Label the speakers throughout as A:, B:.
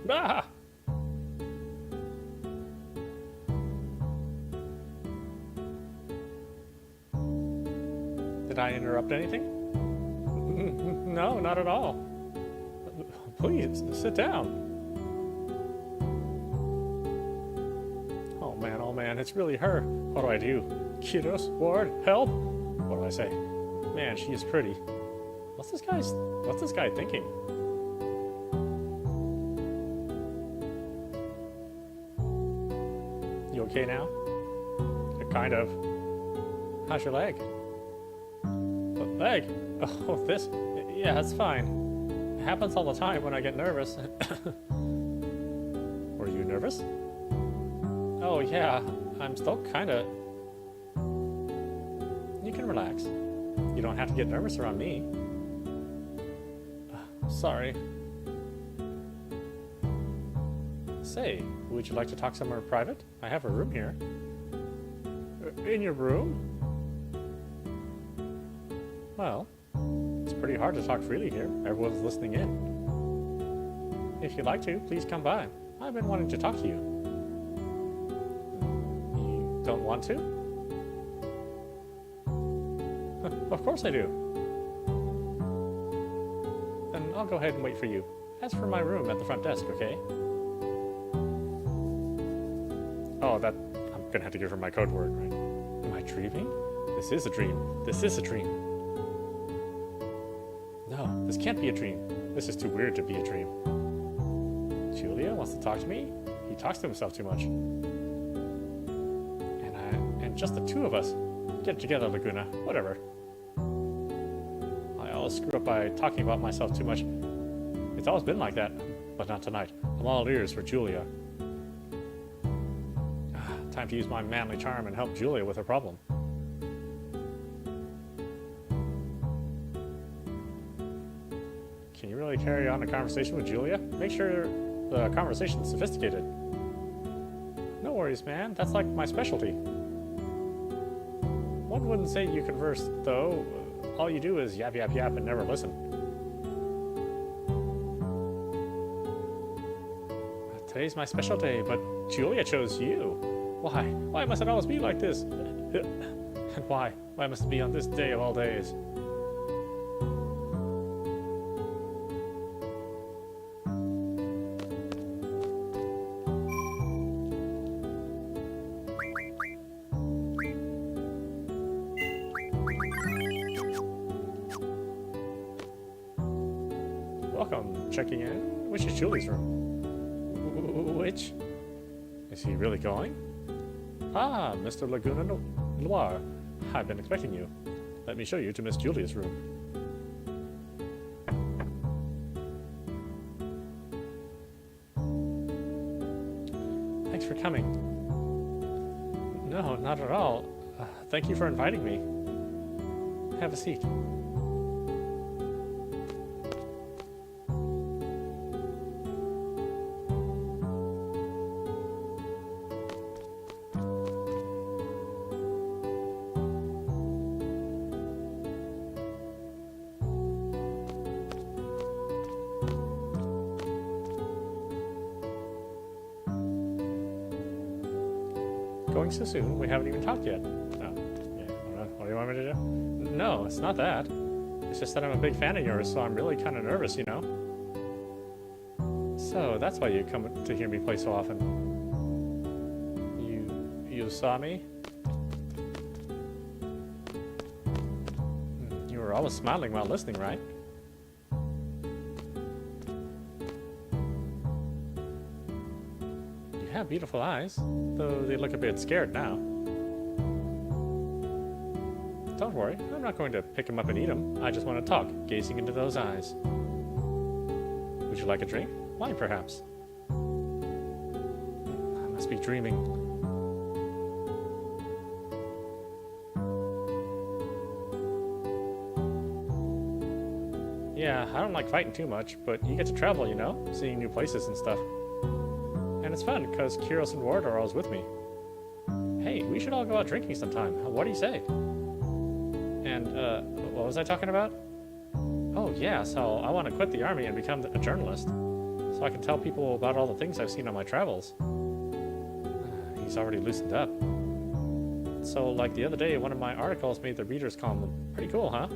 A: Ah! Did I interrupt anything? No, not at all. Please, sit down. Oh man, it's really her. What do I do? Kiddos, Ward, help! What do I say? Man, she is pretty. What's this guy thinking? You okay now? Kind of. How's your leg? Leg? Oh, this? Yeah, it's fine. It happens all the time when I get nervous. Were you nervous? Oh, yeah. I'm still kinda... You can relax. You don't have to get nervous around me. Sorry. Say, would you like to talk somewhere private? I have a room here. In your room? Well, it's pretty hard to talk freely here. Everyone's listening in. If you'd like to, please come by. I've been wanting to talk to you. You don't want to? Of course I do. Then I'll go ahead and wait for you. As for my room at the front desk, okay? Oh, I'm gonna have to give her my code word, right? Am I dreaming? This is a dream. This is a dream. No, this can't be a dream. This is too weird to be a dream. Julia wants to talk to me? He talks to himself too much. And just the two of us. Get it together, Laguna. Whatever. I always screw up by talking about myself too much. It's always been like that, but not tonight. I'm all ears for Julia. Time to use my manly charm and help Julia with her problem. Can you really carry on a conversation with Julia? Make sure the conversation's sophisticated. No worries, man. That's like my specialty. One wouldn't say you converse, though. All you do is yap, yap, yap and never listen. Today's my special day, but Julia chose you. Why? Why must it always be like this? And why? Why must it be on this day of all days? Welcome. Checking in. Which is Julie's room? Which? Is he really going? Ah, Mr. Laguna Noir. I've been expecting you. Let me show you to Miss Julia's room. Thanks for coming. No, not at all. Thank you for inviting me. Have a seat. Going so soon? We haven't even talked yet. Oh, yeah. What do you want me to do? No, it's not that. It's just that I'm a big fan of yours, so I'm really kind of nervous, you know? So, that's why you come to hear me play so often. You saw me? You were always smiling while listening, right? You have beautiful eyes, though they look a bit scared now. Don't worry, I'm not going to pick them up and eat them. I just want to talk, gazing into those eyes. Would you like a drink? Wine, perhaps? I must be dreaming. Yeah, I don't like fighting too much, but you get to travel, you know? Seeing new places and stuff. And it's fun, because Kiros and Ward are always with me. Hey, we should all go out drinking sometime. What do you say? And, what was I talking about? Oh, yeah, so I want to quit the army and become a journalist. so I can tell people about all the things I've seen on my travels. He's already loosened up. So, like the other day, one of my articles made the readers column pretty cool, huh?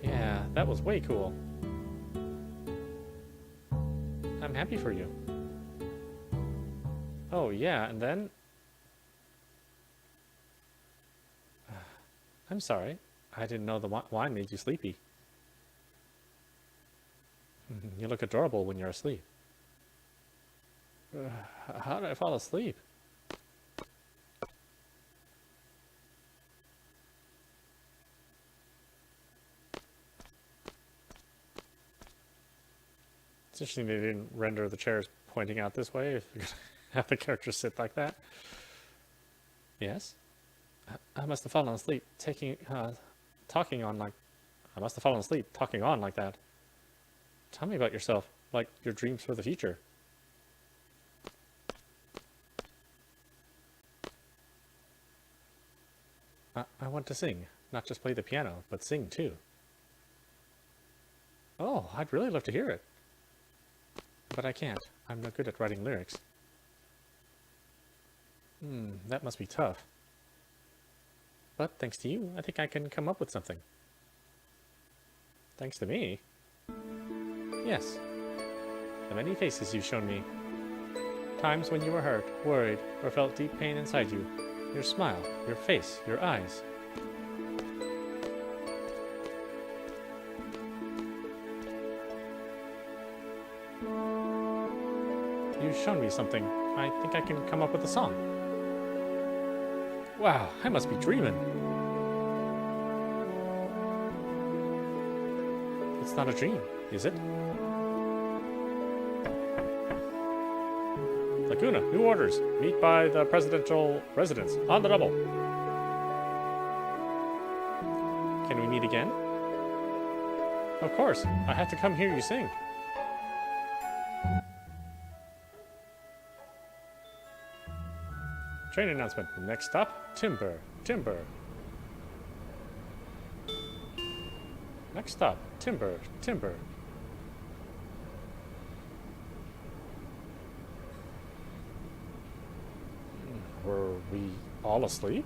A: Yeah, that was way cool. I'm happy for you. Oh, yeah, and then... I'm sorry. I didn't know the wine made you sleepy. You look adorable when you're asleep. How did I fall asleep? It's interesting they didn't render the chairs pointing out this way if you're going to have the characters sit like that. Yes? I must have fallen asleep talking on like that. Tell me about yourself, like your dreams for the future. I want to sing, not just play the piano, but sing too. Oh, I'd really love to hear it. But I can't. I'm no good at writing lyrics. That must be tough. But thanks to you, I think I can come up with something. Thanks to me? Yes. The many faces you've shown me. Times when you were hurt, worried, or felt deep pain inside you. Your smile, your face, your eyes. You've shown me something. I think I can come up with a song. Wow, I must be dreaming. It's not a dream, is it? Laguna, new orders. Meet by the presidential residence. On the double. Can we meet again? Of course. I have to come hear you sing. Train announcement. Next stop, Timber. Timber. Next stop, Timber. Timber. Were we all asleep?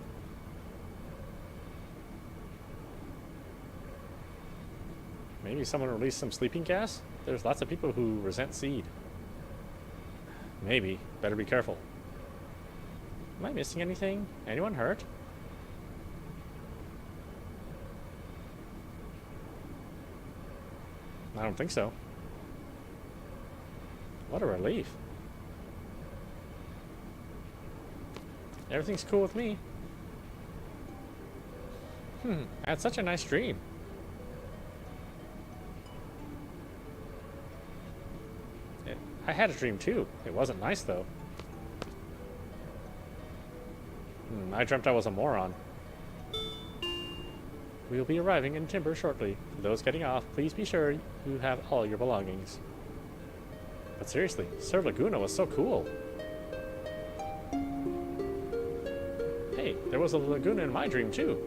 A: Maybe someone released some sleeping gas? There's lots of people who resent seed. Maybe. Better be careful. Am I missing anything? Anyone hurt? I don't think so. What a relief. Everything's cool with me. I had such a nice dream. I had a dream too. It wasn't nice though. I dreamt I was a moron. We'll be arriving in Timber shortly. For those getting off, please be sure you have all your belongings. But seriously, Sir Laguna was so cool. Hey, there was a Laguna in my dream too.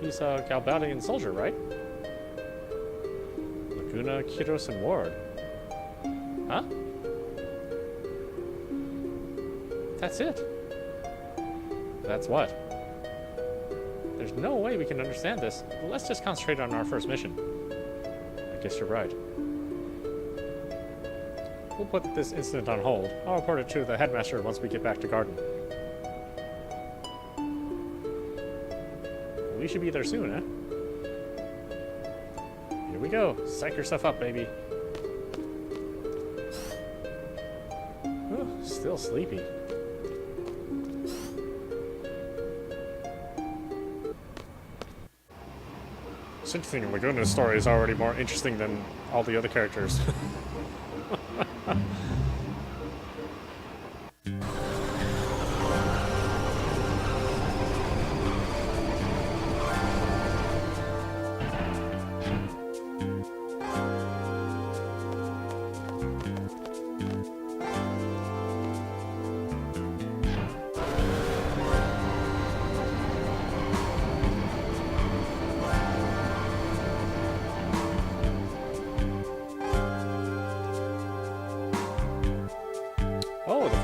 A: He's a Galbadian soldier, right? Laguna, Kiros, and Ward. Huh? That's it. That's what? There's no way we can understand this. Well, let's just concentrate on our first mission. I guess you're right. We'll put this incident on hold. I'll report it to the headmaster once we get back to Garden. We should be there soon, eh? Here we go. Psych yourself up, baby. Ooh, still sleepy. It's interesting, Laguna's story is already more interesting than all the other characters.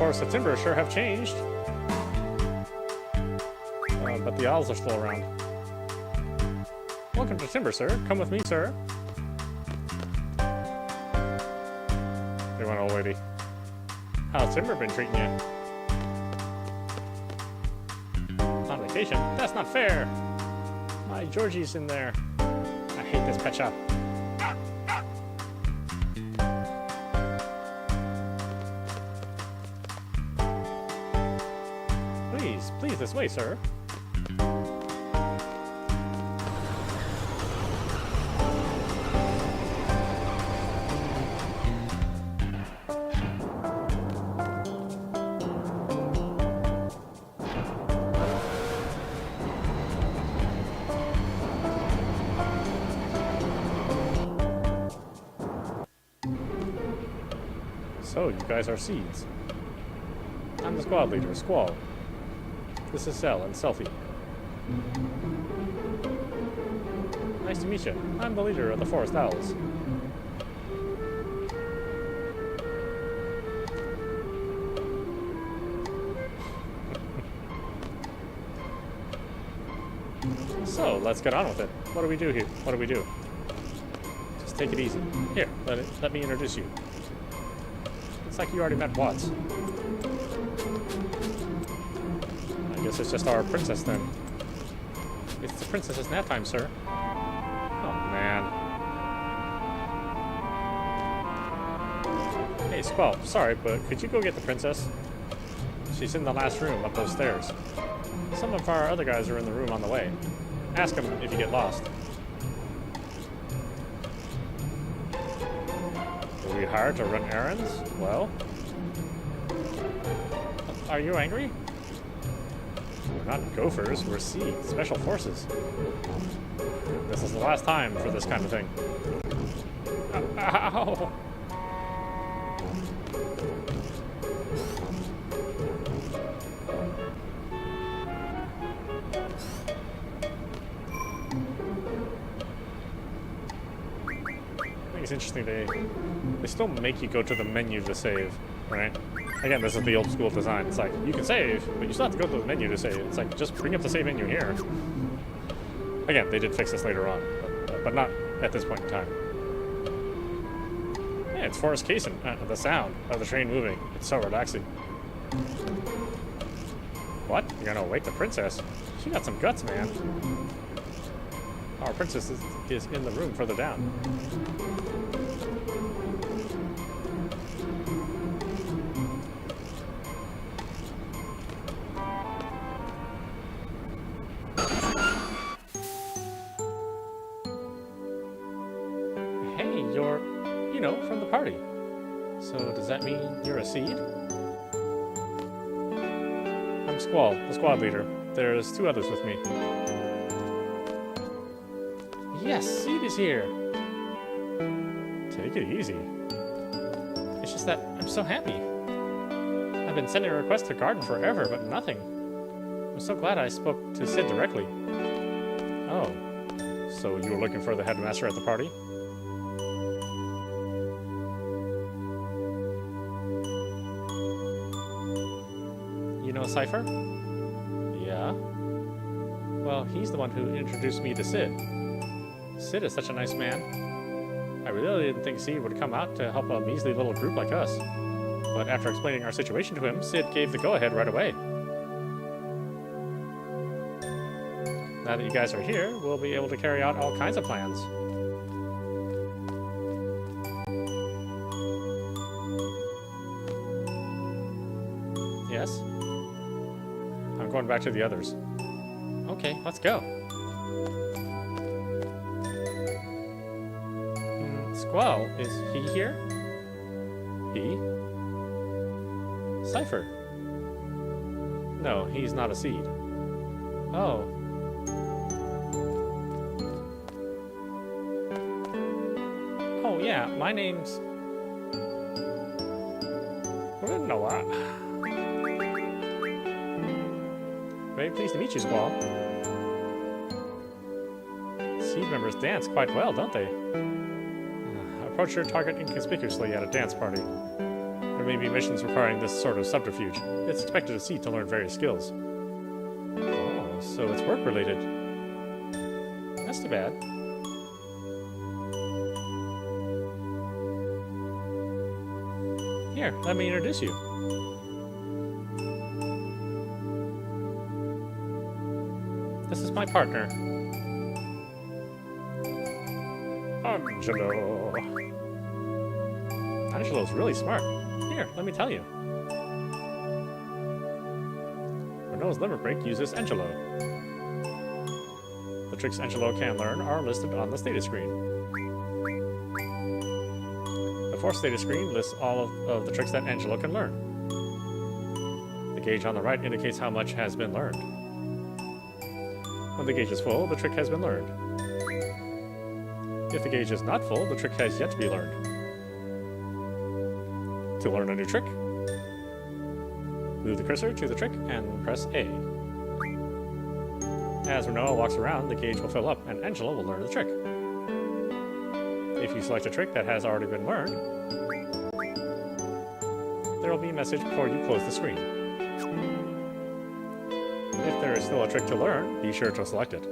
A: forests of timber sure have changed. But the owls are still around. Welcome to Timber, sir. Come with me, sir. They went, old lady. How's Timber been treating you? On vacation? That's not fair. My Georgie's in there. I hate this pet shop. Please, this way, sir. So, you guys are seeds. I'm the squad leader, Squall. This is Cell and Selfie. Nice to meet you. I'm the leader of the Forest Owls. So, let's get on with it. What do we do here? What do we do? Just take it easy. Here, let me introduce you. It's like you already met Watts. I guess it's just our princess then. It's the princess's nap time, sir. Oh, man. Hey, Squall, sorry, but could you go get the princess? She's in the last room up those stairs. Some of our other guys are in the room on the way. Ask them if you get lost. Were we hired to run errands? Well? Are you angry? We're not gophers, we're sea special forces. This is the last time for this kind of thing. Ow! I think it's interesting they still make you go to the menu to save, right? Again, this is the old school design. It's like, you can save, but you still have to go to the menu to save. It's like, just bring up the save menu here. Again, they did fix this later on, but not at this point in time. Yeah, it's Forest Cason. The sound of the train moving. It's so relaxing. What? You're gonna wake the princess? She got some guts, man. Our princess is in the room further down. You're, from the party. So does that mean you're a seed? I'm Squall, the squad leader. There's 2 others with me. Yes, Seed is here! Take it easy. It's just that I'm so happy. I've been sending requests to Garden forever, but nothing. I'm so glad I spoke to Sid directly. Oh, so you were looking for the headmaster at the party? You know Cypher? Yeah? Well, he's the one who introduced me to Sid. Sid is such a nice man. I really didn't think Sid would come out to help a measly little group like us. But after explaining our situation to him, Sid gave the go-ahead right away. Now that you guys are here, we'll be able to carry out all kinds of plans. Yes? I'm going back to the others. Okay, let's go. Squall, is he here? He? Cypher. No, he's not a seed. Oh. Oh yeah, my name's Rinoa. Very pleased to meet you, Squall. Seed members dance quite well, don't they? Approach your target inconspicuously at a dance party. There may be missions requiring this sort of subterfuge. It's expected to see to learn various skills. Oh, so it's work-related. That's too bad. Here, let me introduce you. This is my partner. Angelo. Angelo's really smart. Here, let me tell you. Rinoa's limit break uses Angelo. The tricks Angelo can learn are listed on the status screen. The fourth status screen lists all of the tricks that Angelo can learn. The gauge on the right indicates how much has been learned. When the gauge is full, the trick has been learned. If the gauge is not full, the trick has yet to be learned. To learn a new trick, move the cursor to the trick and press A. As Rinoa walks around, the gauge will fill up and Angelo will learn the trick. If you select a trick that has already been learned, there will be a message before you close the screen. If there is still a trick to learn, be sure to select it.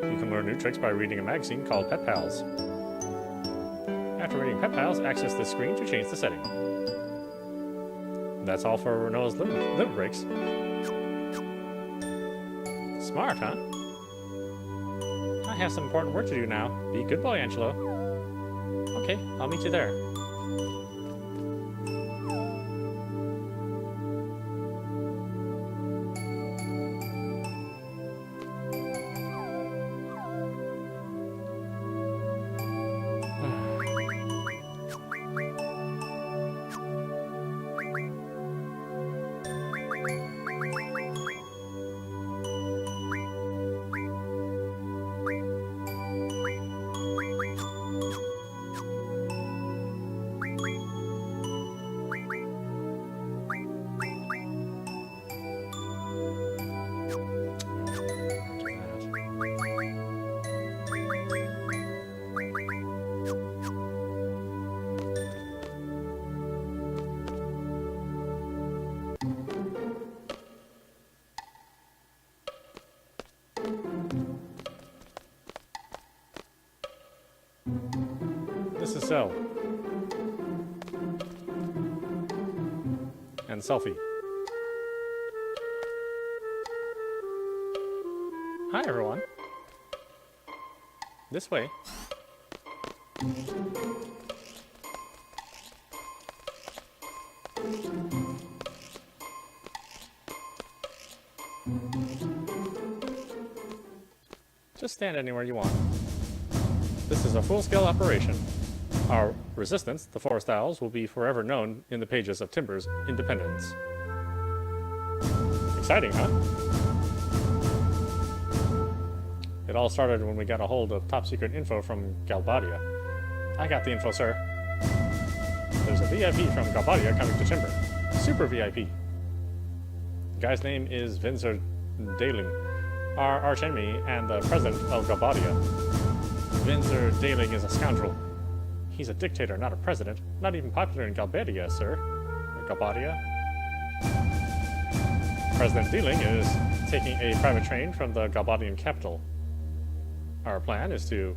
A: You can learn new tricks by reading a magazine called Pet Pals. After reading Pet Pals, access this screen to change the setting. That's all for Rinoa's limit breaks. Smart, huh? I have some important work to do now. Be a good boy, Angelo. Okay, I'll meet you there. This is Cell. And Selfie. Hi, everyone. This way. Just stand anywhere you want. This is a full-scale operation. Our resistance, the Forest Owls, will be forever known in the pages of Timber's independence. Exciting, huh? It all started when we got a hold of top-secret info from Galbadia. I got the info, sir. There's a VIP from Galbadia coming to Timber. Super VIP. The guy's name is Vinzer Daling, our archenemy and the president of Galbadia. Vinzer Daling is a scoundrel. He's a dictator, not a president. Not even popular in Galbadia, sir. Galbadia? President Daling is taking a private train from the Galbadian capital. Our plan is to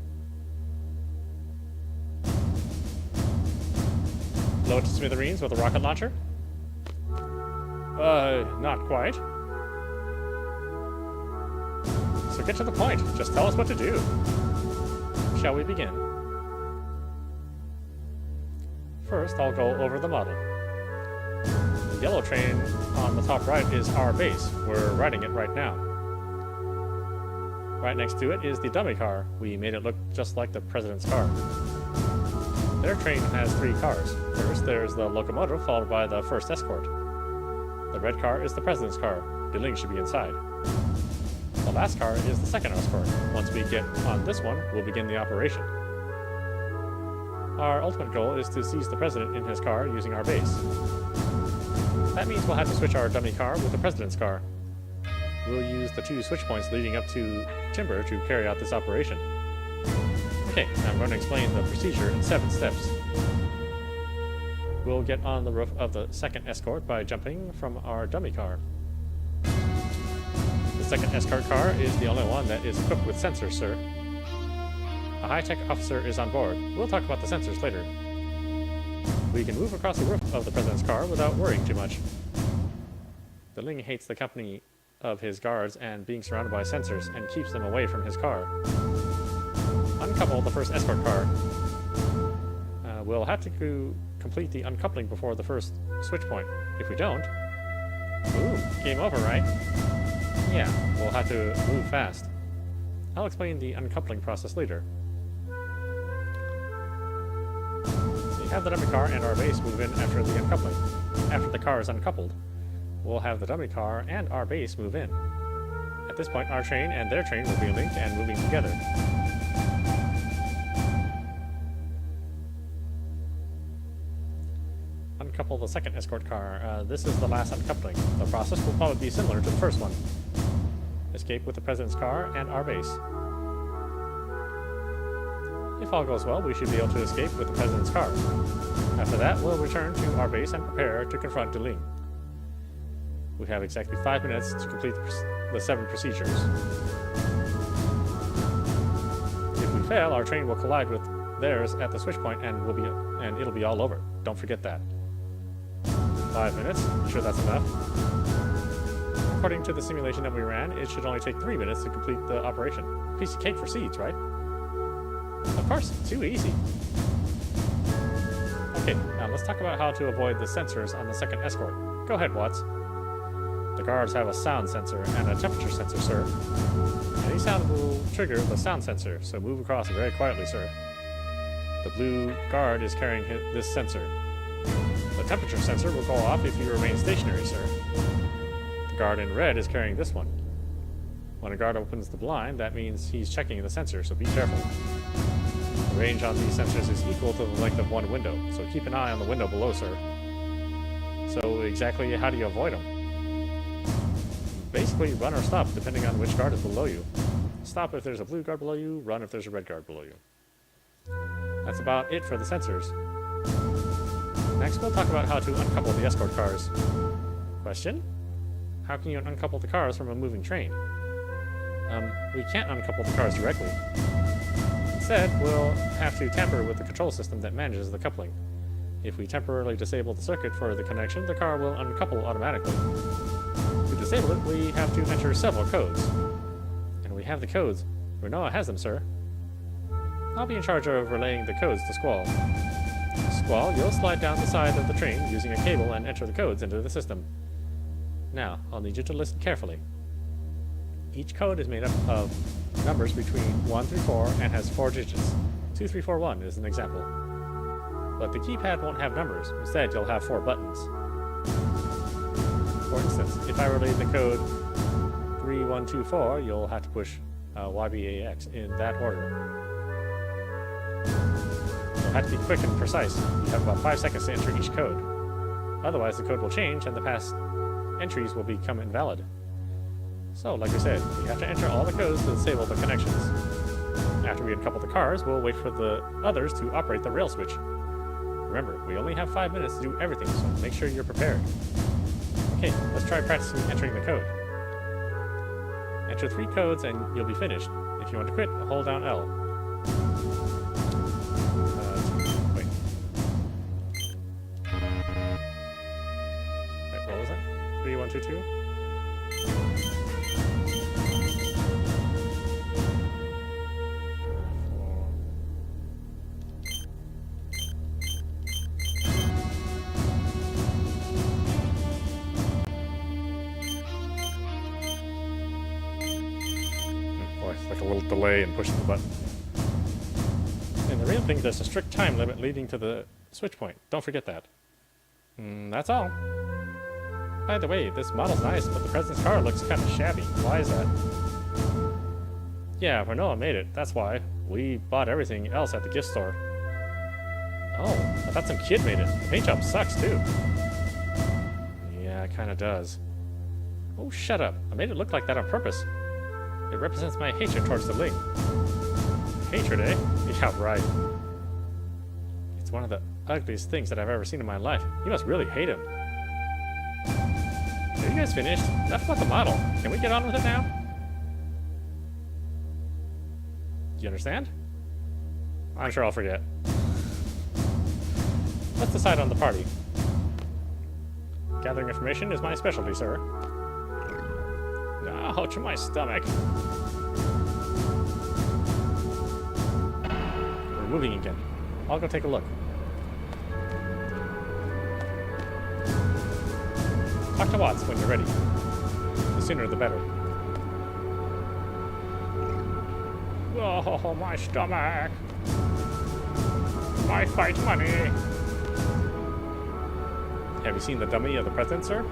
A: blow it to smithereens with a rocket launcher? Not quite. So get to the point. Just tell us what to do. Shall we begin? First, I'll go over the model. The yellow train on the top right is our base. We're riding it right now. Right next to it is the dummy car. We made it look just like the president's car. Their train has 3 cars. First, there's the locomotive, followed by the first escort. The red car is the president's car. The link should be inside. The last car is the second escort. Once we get on this one, we'll begin the operation. Our ultimate goal is to seize the president in his car using our base. That means we'll have to switch our dummy car with the president's car. We'll use the 2 switch points leading up to Timber to carry out this operation. Okay, I'm going to explain the procedure in 7 steps. we'll get on the roof of the second escort by jumping from our dummy car. The second escort car is the only one that is equipped with sensors, sir. A high-tech officer is on board. We'll talk about the sensors later. We can move across the roof of the president's car without worrying too much. The Ling hates the company of his guards and being surrounded by sensors and keeps them away from his car. Uncouple the first escort car. We'll have to complete the uncoupling before the first switch point. If we don't... Ooh, game over, right? Yeah, we'll have to move fast. I'll explain the uncoupling process later. We have the dummy car and our base move in after the uncoupling. After the car is uncoupled, we'll have the dummy car and our base move in. At this point, our train and their train will be linked and moving together. Uncouple the second escort car. This is the last uncoupling. The process will probably be similar to the first one. Escape with the president's car and our base. If all goes well, we should be able to escape with the president's car. After that, we'll return to our base and prepare to confront Du Ling. We have exactly 5 minutes to complete the 7 procedures. If we fail, our train will collide with theirs at the switch point and it'll be all over. Don't forget that. 5 minutes. I'm sure that's enough. According to the simulation that we ran, it should only take 3 minutes to complete the operation. Piece of cake for seeds, right? Of course, too easy. Okay, now let's talk about how to avoid the sensors on the second escort. Go ahead, Watts. The guards have a sound sensor and a temperature sensor, sir. Any sound will trigger the sound sensor, so move across very quietly, sir. The blue guard is carrying this sensor. The temperature sensor will go off if you remain stationary, sir. The guard in red is carrying this one. When a guard opens the blind, that means he's checking the sensor, so be careful. The range on these sensors is equal to the length of one window, so keep an eye on the window below, sir. So exactly how do you avoid them? Basically, run or stop, depending on which guard is below you. Stop if there's a blue guard below you, run if there's a red guard below you. That's about it for the sensors. Next, we'll talk about how to uncouple the escort cars. Question? How can you uncouple the cars from a moving train? We can't uncouple the cars directly. Instead, we'll have to tamper with the control system that manages the coupling. If we temporarily disable the circuit for the connection, the car will uncouple automatically. To disable it, we have to enter several codes. And we have the codes. Rinoa has them, sir. I'll be in charge of relaying the codes to Squall. Squall, you'll slide down the side of the train using a cable and enter the codes into the system. Now, I'll need you to listen carefully. Each code is made up of numbers between 1 through 4 and has 4 digits. 2, 3, 4, 1 is an example. But the keypad won't have numbers. Instead, you'll have 4 buttons. For instance, if I relay the code 3124, you'll have to push YBAX in that order. You'll have to be quick and precise. You have about 5 seconds to enter each code. Otherwise, the code will change and the past entries will become invalid. So, like we said, we have to enter all the codes to disable the connections. After we uncouple the cars, we'll wait for the others to operate the rail switch. Remember, we only have 5 minutes to do everything, so make sure you're prepared. Okay, let's try practicing entering the code. Enter 3 codes and you'll be finished. If you want to quit, hold down L. Wait. Wait, what was that? 3122? Like a little delay in pushing the button. In the real thing, there's a strict time limit leading to the switch point. Don't forget that. That's all. By the way, this model's nice, but the president's car looks kind of shabby. Why is that? Yeah, Rinoa made it. That's why. We bought everything else at the gift store. Oh, I thought some kid made it. The paint job sucks, too. Yeah, it kind of does. Oh, shut up. I made it look like that on purpose. It represents my hatred towards the Ling. Hatred, eh? Yeah, right. It's one of the ugliest things that I've ever seen in my life. You must really hate him. Are you guys finished? That's about the model. Can we get on with it now? Do you understand? I'm sure I'll forget. Let's decide on the party. Gathering information is my specialty, sir. Ouch, my stomach. We're moving again. I'll go take a look. Talk to Watts when you're ready. The sooner the better. Oh, my stomach. My fight money. Have you seen the dummy of the president, sir?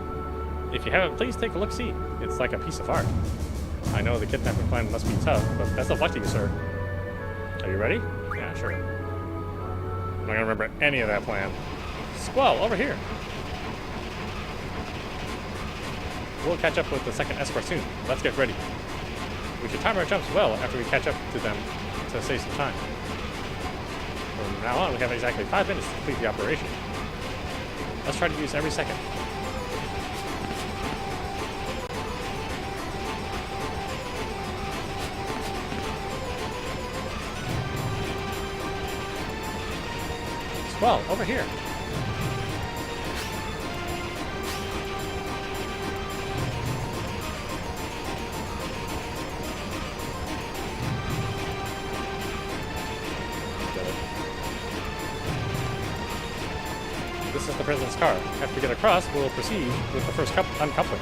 A: If you haven't, please take a look-see. It's like a piece of art. I know the kidnapping plan must be tough, but best of luck to you, sir. Are you ready? Yeah, sure. I'm not gonna remember any of that plan. Squall, over here. We'll catch up with the second escort soon. Let's get ready. We should time our jumps well after we catch up to them to save some time. From now on, we have exactly 5 minutes to complete the operation. Let's try to use every second. Squall, over here. This is the president's car. After we get across, we'll proceed with the first uncoupling.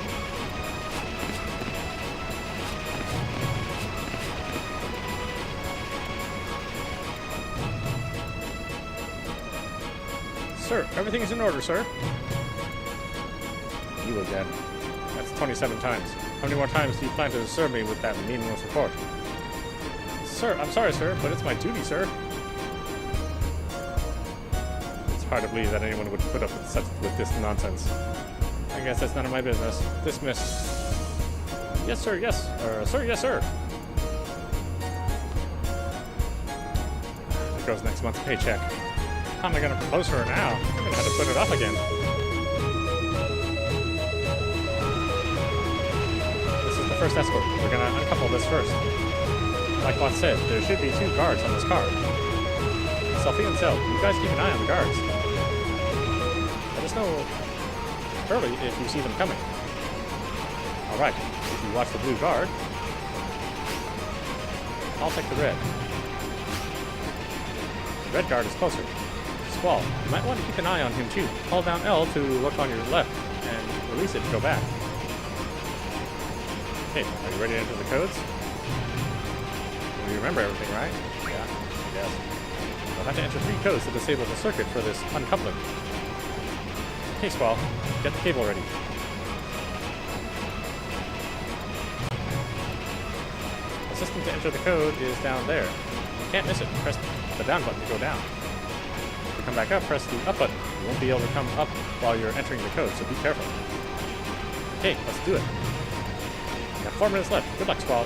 A: Sir, everything is in order, sir. You again. That's 27 times. How many more times do you plan to disturb me with that meaningless report? Sir, I'm sorry, sir, but it's my duty, sir. It's hard to believe that anyone would put up with this nonsense. I guess that's none of my business. Dismiss. Yes, sir, yes. Sir, yes, sir. There goes next month's paycheck. How am I going to propose to her now? I'm going to have to put it off again. This is the first escort. We're going to uncouple this first. Like Watt said, there should be 2 guards on this car. Sophie and Cell, you guys keep an eye on the guards. Let us know early if you see them coming. Alright, if you watch the blue guard, I'll take the red. The red guard is closer. Squall, you might want to keep an eye on him too. Hold down L to look on your left and release it to go back. Okay, are you ready to enter the codes? You remember everything, right? Yeah, yes. You'll have to enter 3 codes to disable the circuit for this uncoupling. Okay, Squall, get the cable ready. The system to enter the code is down there. You can't miss it. Press the down button to go down. To come back up, press the up button. You won't be able to come up while you're entering the code, so be careful. Okay, let's do it. We have 4 minutes left. Good luck, Squall.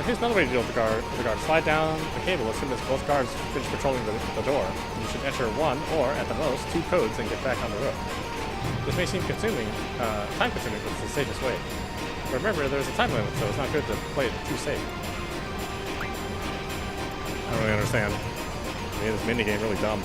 A: Here's another way to deal with the guard. Slide down the cable as soon as both guards finish patrolling the door. You should enter 1 or, at the most, 2 codes and get back on the road. This may seem time-consuming, but it's the safest way. But remember, there's a time limit, so it's not good to play it too safe. I don't really understand. They made this minigame really dumb.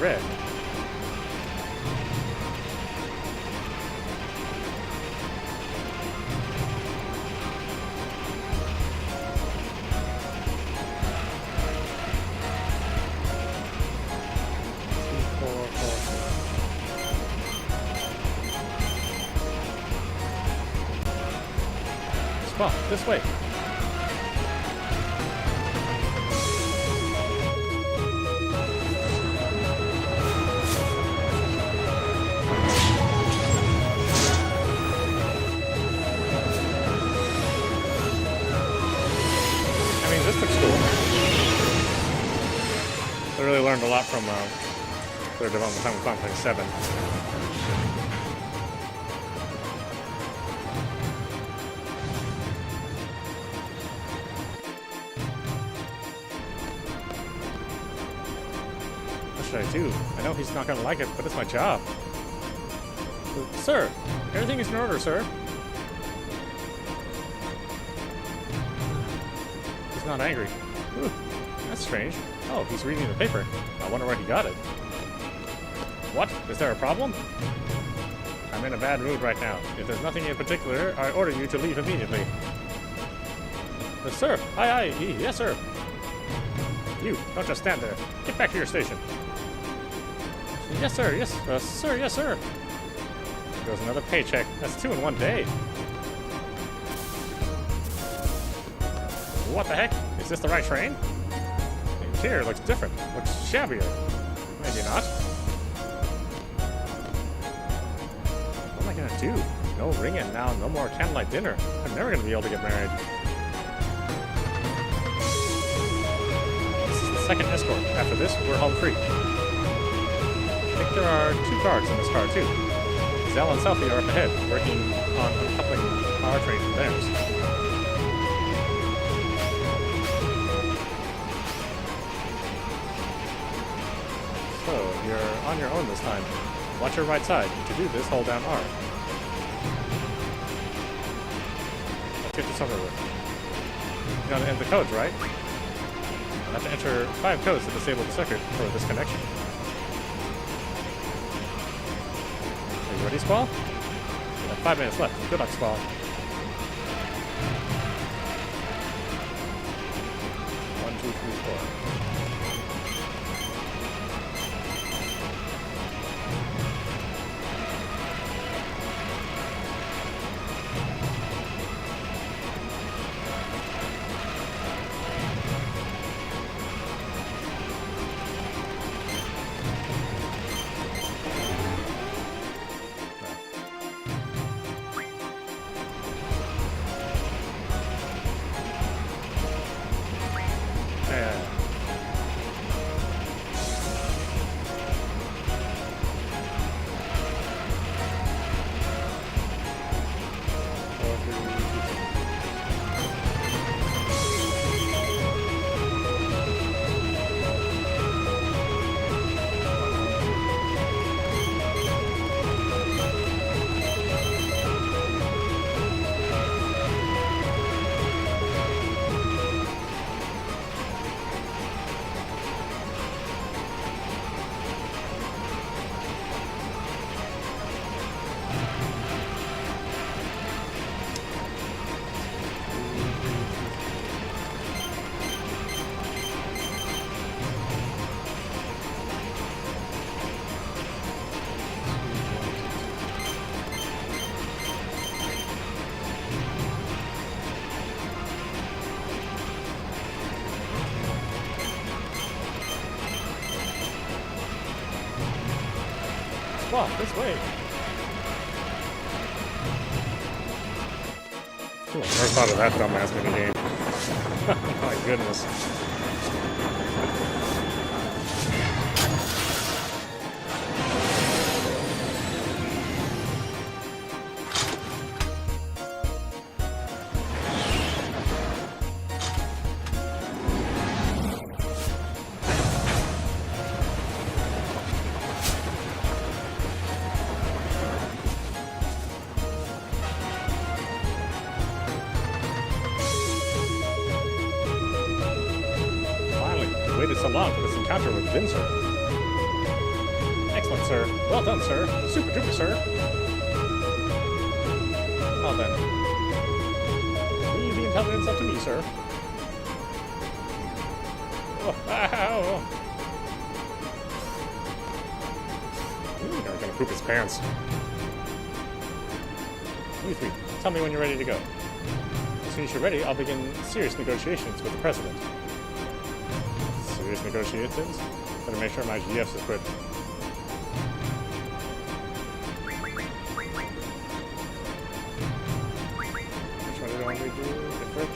A: red. Squall, this way. This looks cool. I really learned a lot from their development time with Final Fantasy VII. What should I do? I know he's not going to like it, but it's my job. Sir, everything is in order, sir. Not angry. Ooh, that's strange. Oh, he's reading the paper. I wonder where he got it. What? Is there a problem? I'm in a bad mood right now. If there's nothing in particular, I order you to leave immediately. Sir! Aye, yes, sir! You, don't just stand there. Get back to your station. Yes, sir, yes, sir, yes, sir! There goes another paycheck. That's 2 in 1 day. What the heck? Is this the right train? The interior looks different. Looks shabbier. Maybe not. What am I gonna do? No ringing now, no more candlelight dinner. I'm never gonna be able to get married. This is the second escort. After this, we're home free. I think there are 2 guards in this car too. Zell and Selphie are up ahead, working on uncoupling our train from theirs. So, you're on your own this time. Watch your right side. To do this, hold down R. Let's get this over with. You gotta enter the codes, right? I have to enter 5 codes to disable the circuit for this connection. Are you ready, Squall? You have 5 minutes left. Good luck, Squall. 1, 2, 3, 4. Wow, this way. Cool. Never thought of that dumbass minigame. My goodness. Waited so long for this encounter with Vincent. Excellent, sir. Well done, sir. Super duper, sir. Well then. Leave the intelligence up to me, sir. Oh, ow. Ooh, they're gonna poop his pants. You three, tell me when you're ready to go. As soon as you're ready, I'll begin serious negotiations with the president. Serious negotiations? Better make sure my GF's equipped. Which one do you want me to do? Different?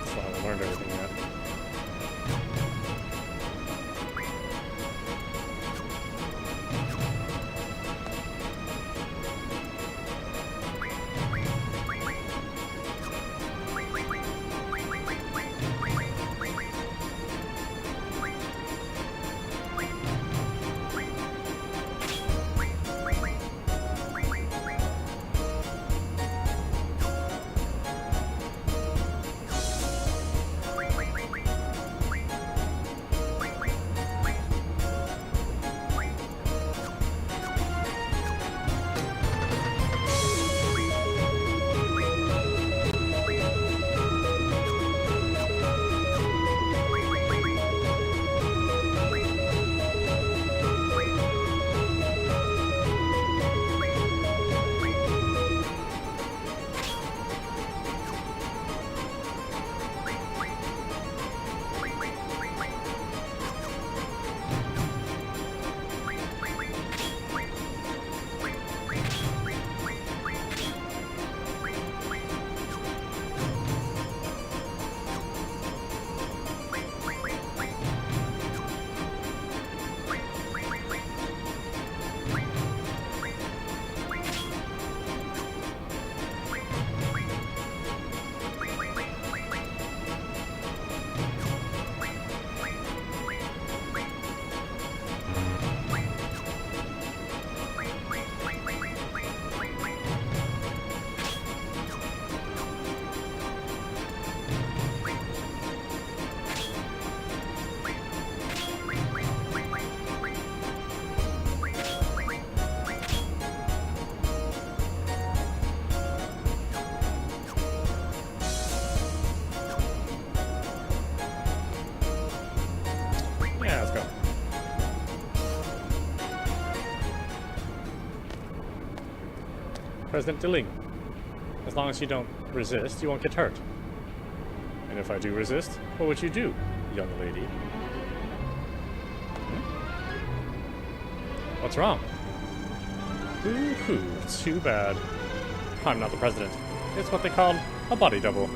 A: So I haven't learned everything yet. President Deling. As long as you don't resist, you won't get hurt. And if I do resist, what would you do, young lady? What's wrong? Ooh, too bad. I'm not the president. It's what they call a body double.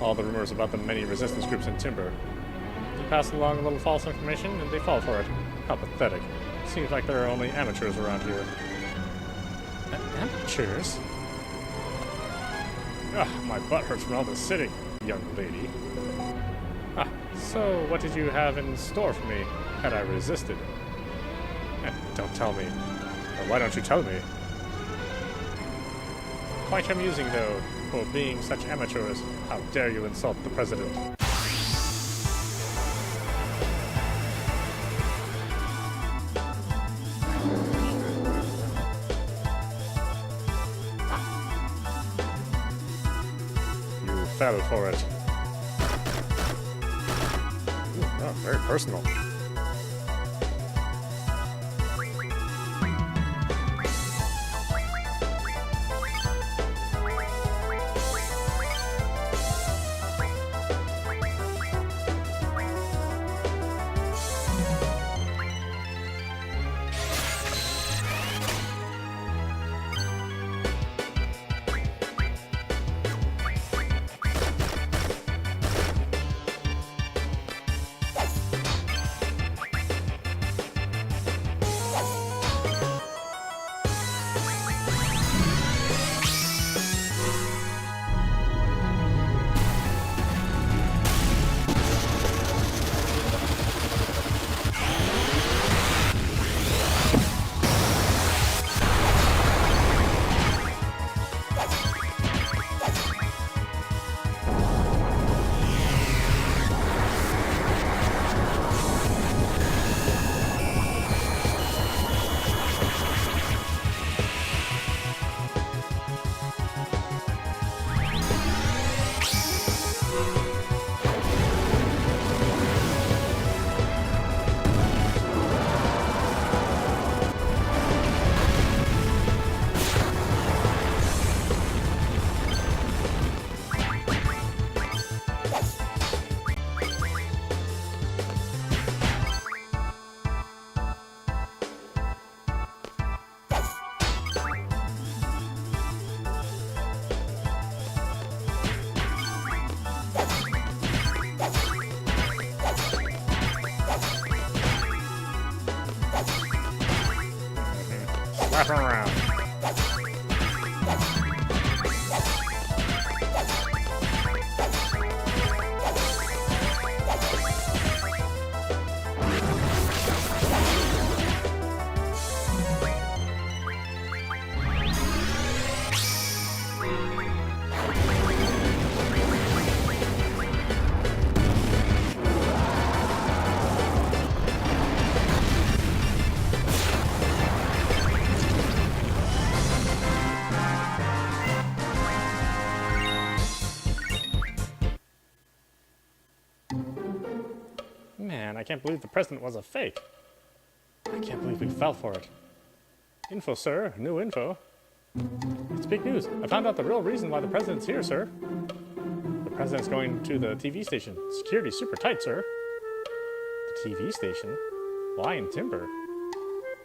A: All the rumors about the many resistance groups in Timber. You pass along a little false information and they fall for it. How pathetic. Seems like there are only amateurs around here. Amateurs? My butt hurts from all this sitting, young lady. So what did you have in store for me had I resisted? Don't tell me. Or why don't you tell me? Quite amusing, though, for being such amateurs. How dare you insult the president? You fell for it. Ooh, very personal. Turn around. Man, I can't believe the president was a fake. I can't believe we fell for it. Info, sir. New info. It's big news. I found out the real reason why the president's here, sir. The president's going to the TV station. Security's super tight, sir. The TV station? Why in Timber?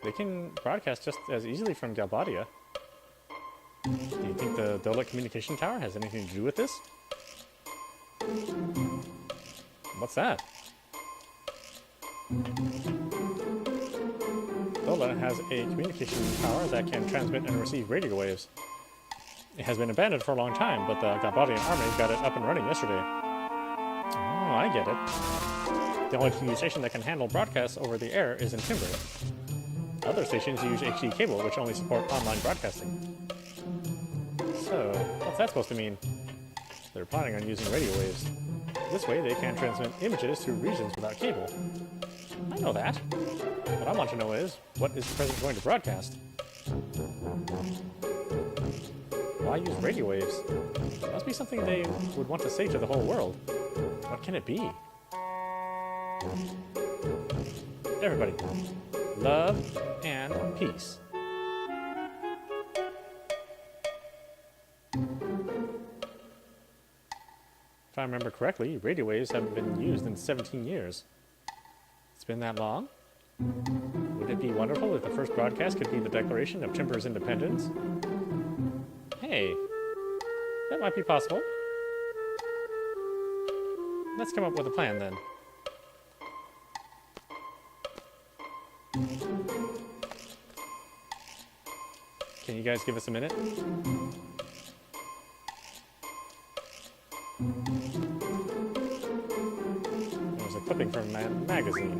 A: They can broadcast just as easily from Galbadia. Do you think the Dolet communication tower has anything to do with this? What's that? Dolet has a communication tower that can transmit and receive radio waves. It has been abandoned for a long time, but the Galbadian army got it up and running yesterday. Oh, I get it. The only TV station that can handle broadcasts over the air is in Timber. Other stations use HD cable, which only support online broadcasting. So, what's that supposed to mean? They're planning on using radio waves. This way they can transmit images through regions without cable. I know that. What I want to know is, what is the president going to broadcast? Why use radio waves? It must be something they would want to say to the whole world. What can it be? Everybody, love and peace. If I remember correctly, radio waves haven't been used in 17 years. It's been that long? Would it be wonderful if the first broadcast could be the declaration of Timber's independence? Hey, that might be possible. Let's come up with a plan then. Can you guys give us a minute? There's a clipping from a magazine.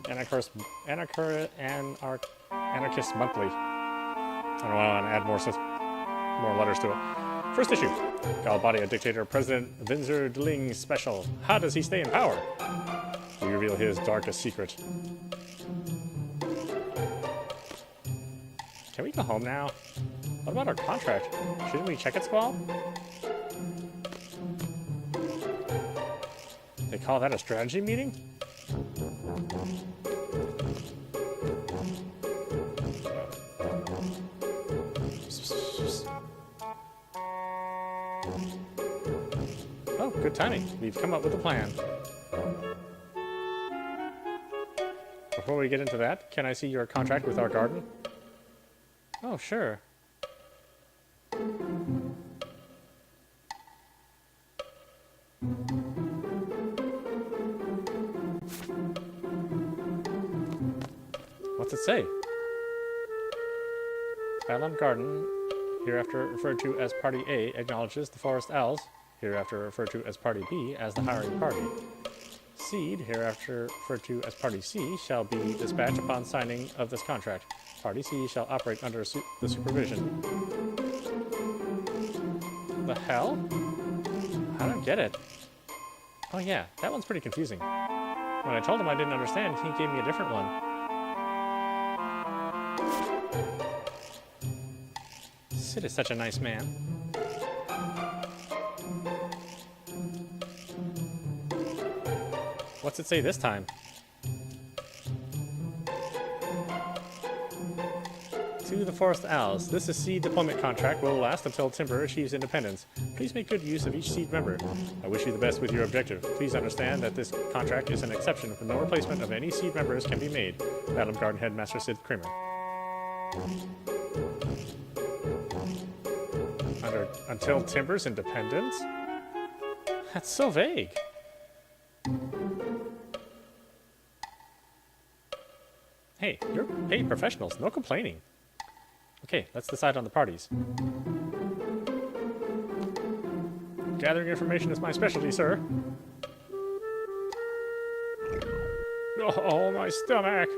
A: Anarchist Monthly. I don't want to add more letters to it. First issue. Galbadia Dictator President Vinzer Dling Special. How does he stay in power? We reveal his darkest secret. Can we go home now? What about our contract? Shouldn't we check it, Squall? They call that a strategy meeting? Oh, good timing. We've come up with a plan. Before we get into that, can I see your contract with our garden? Oh, sure. What's it say? Battleland Garden, hereafter referred to as Party A, acknowledges the Forest Owls, hereafter referred to as Party B, as the hiring party. Seed, hereafter referred to as Party C, shall be dispatched upon signing of this contract. Party C shall operate under the supervision. The hell? I don't get it. Oh yeah, that one's pretty confusing. When I told him I didn't understand, he gave me a different one. Sid is such a nice man. What's it say this time? To the Forest Owls, this is seed deployment contract will last until Timber achieves independence. Please make good use of each seed member. I wish you the best with your objective. Please understand that this contract is an exception for no replacement of any seed members can be made. Battleland Garden Headmaster Sid Kramer. Until Timber's independence? That's so vague. Hey, you're paid professionals, no complaining. Okay, let's decide on the parties. Gathering information is my specialty, sir. Oh, my stomach!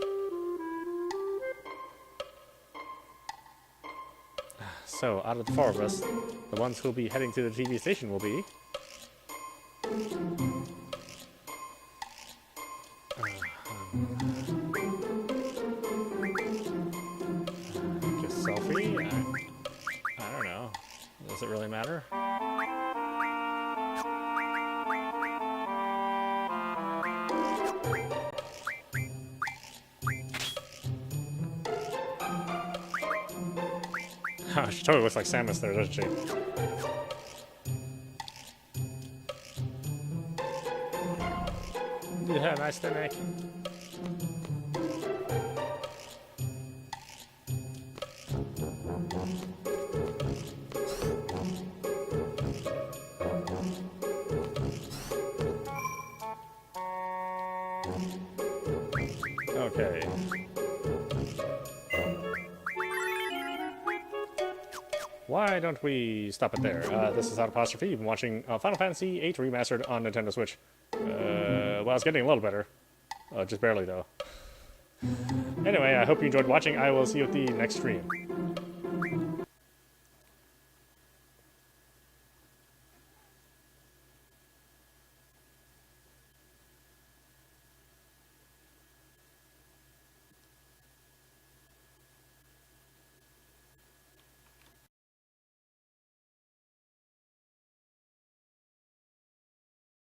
A: So, out of the four of us, the ones who'll be heading to the TV station will be... just Selfie? I don't know. Does it really matter? She totally looks like Samus there, doesn't she? Yeah, nice stomach. Okay. Why don't we stop it there? This is audap. You've been watching Final Fantasy VIII Remastered on Nintendo Switch. Well, it's getting a little better. Just barely, though. Anyway, I hope you enjoyed watching. I will see you at the next stream.